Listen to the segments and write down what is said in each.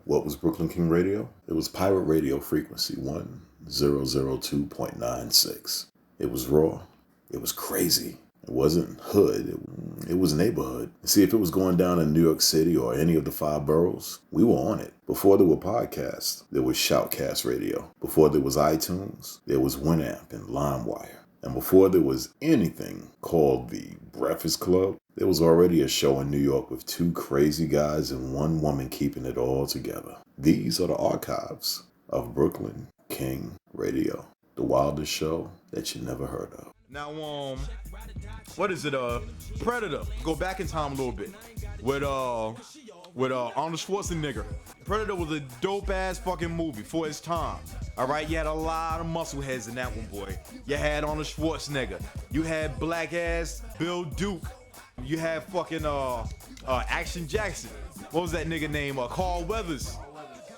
What was Brooklyn King Radio? It was pirate radio frequency 1002.96. It was raw. It was crazy. It wasn't hood. It was neighborhood. See, if it was going down in New York City or any of the 5 boroughs, we were on it. Before there were podcasts, there was Shoutcast Radio. Before there was iTunes, there was Winamp and LimeWire. And before there was anything called the Breakfast Club, there was already a show in New York with 2 crazy guys and 1 woman keeping it all together. These are the archives of Brooklyn King Radio, the wildest show that you never heard of. Now, what is it? Predator. Go back in time a little bit with Arnold Schwarzenegger. Predator was a dope ass fucking movie for its time. All right, you had a lot of muscle heads in that one, boy. You had Arnold Schwarzenegger. You had black ass Bill Duke. You had fucking Action Jackson. What was that nigga name? Carl Weathers.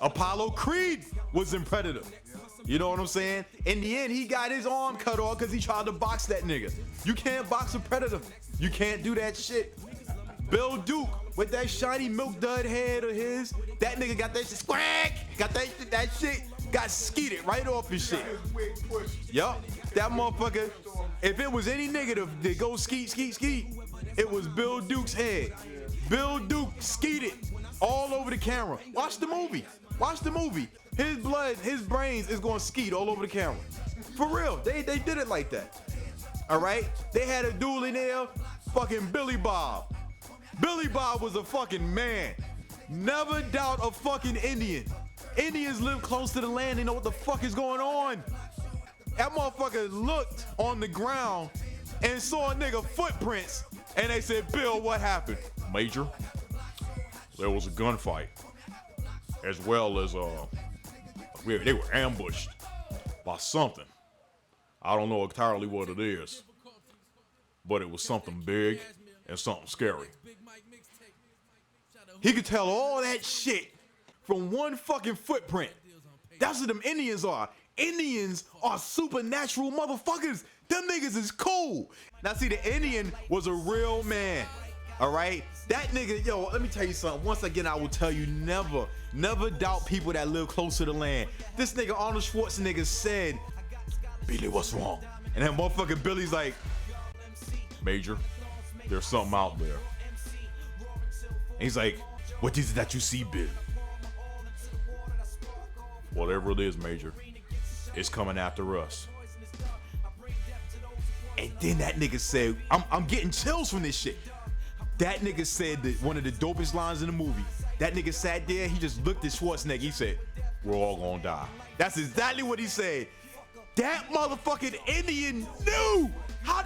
Apollo Creed was in Predator. You know what I'm saying? In the end, he got his arm cut off because he tried to box that nigga. You can't box a predator. You can't do that shit. Bill Duke with that shiny milk dud head of his, that nigga got that shit squack. Got that shit got skeeted right off his shit. Yup, that motherfucker. If it was any nigga that go skeet, it was Bill Duke's head. Bill Duke skeeted all over the camera. Watch the movie. His blood, his brains is gonna skeet all over the camera. For real, they did it like that. All right? They had a dude in there, fucking Billy Bob. Billy Bob was a fucking man. Never doubt a fucking Indian. Indians live close to the land, they know what the fuck is going on. That motherfucker looked on the ground and saw a nigga footprints, and they said, Bill, what happened? Major, there was a gunfight, as well as they were ambushed by something. I don't know entirely what it is, but it was something big and something scary. He could tell all that shit from one fucking footprint. That's what them Indians are. Indians are supernatural motherfuckers. Them niggas is cool. Now see, the Indian was a real man. All right? That nigga, yo, let me tell you something. Once again, I will tell you, never doubt people that live close to the land. This nigga Arnold Schwarzenegger said, Billy, what's wrong? And that motherfucking Billy's like, Major, there's something out there. And he's like, what is it that you see, Bill? Whatever it is, Major, it's coming after us. And then that nigga said, I'm getting chills from this shit. That nigga said that one of the dopest lines in the movie. That nigga sat there, he just looked at Schwarzenegger, he said, we're all gonna die. That's exactly what he said. That motherfucking Indian knew.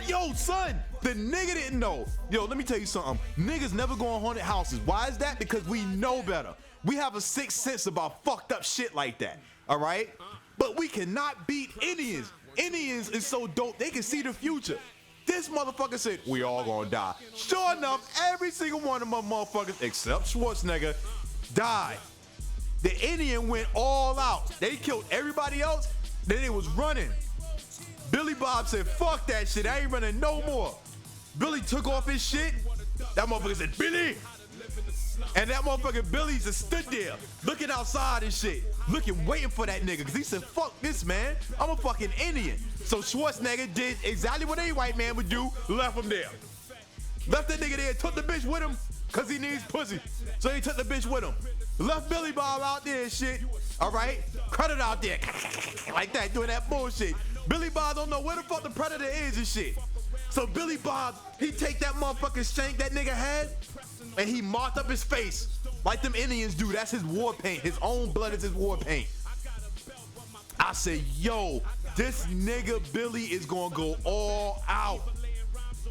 Yo, son, the nigga didn't know. Yo, let me tell you something. Niggas never go on haunted houses. Why is that? Because we know better. We have a sixth sense about fucked up shit like that, all right? But we cannot beat Indians. Indians is so dope, they can see the future. This motherfucker said, we all gonna die. Sure enough, every single one of my motherfuckers, except Schwarzenegger, died. The Indian went all out. They killed everybody else, then they was running. Billy Bob said, fuck that shit, I ain't running no more. Billy took off his shit. That motherfucker said, Billy! And that motherfucker Billy just stood there, looking outside and shit, waiting for that nigga, because he said, fuck this, man. I'm a fucking Indian. So Schwarzenegger did exactly what any white man would do, left him there. Left that nigga there, took the bitch with him, because he needs pussy. So he took the bitch with him. Left Billy Bob out there and shit, all right? Predator out there, like that, doing that bullshit. Billy Bob don't know where the fuck the Predator is and shit. So Billy Bob, he take that motherfucking shank that nigga had, and he marked up his face like them Indians do. That's his war paint. His own blood is his war paint. I said, yo, this nigga Billy is gonna go all out.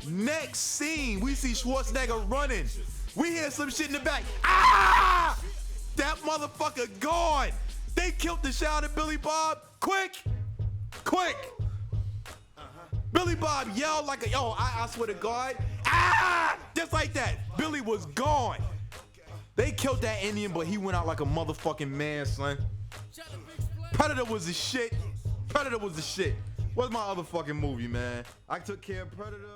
Next scene, we see Schwarzenegger running. We hear some shit in the back. Ah! That motherfucker gone. They killed the shit out of Billy Bob. Quick. Billy Bob yelled like a, yo, I swear to God. Ah! Just like that. Billy was gone. They killed that Indian, but he went out like a motherfucking man, son. Predator was the shit. What's my other fucking movie, man? I took care of Predator.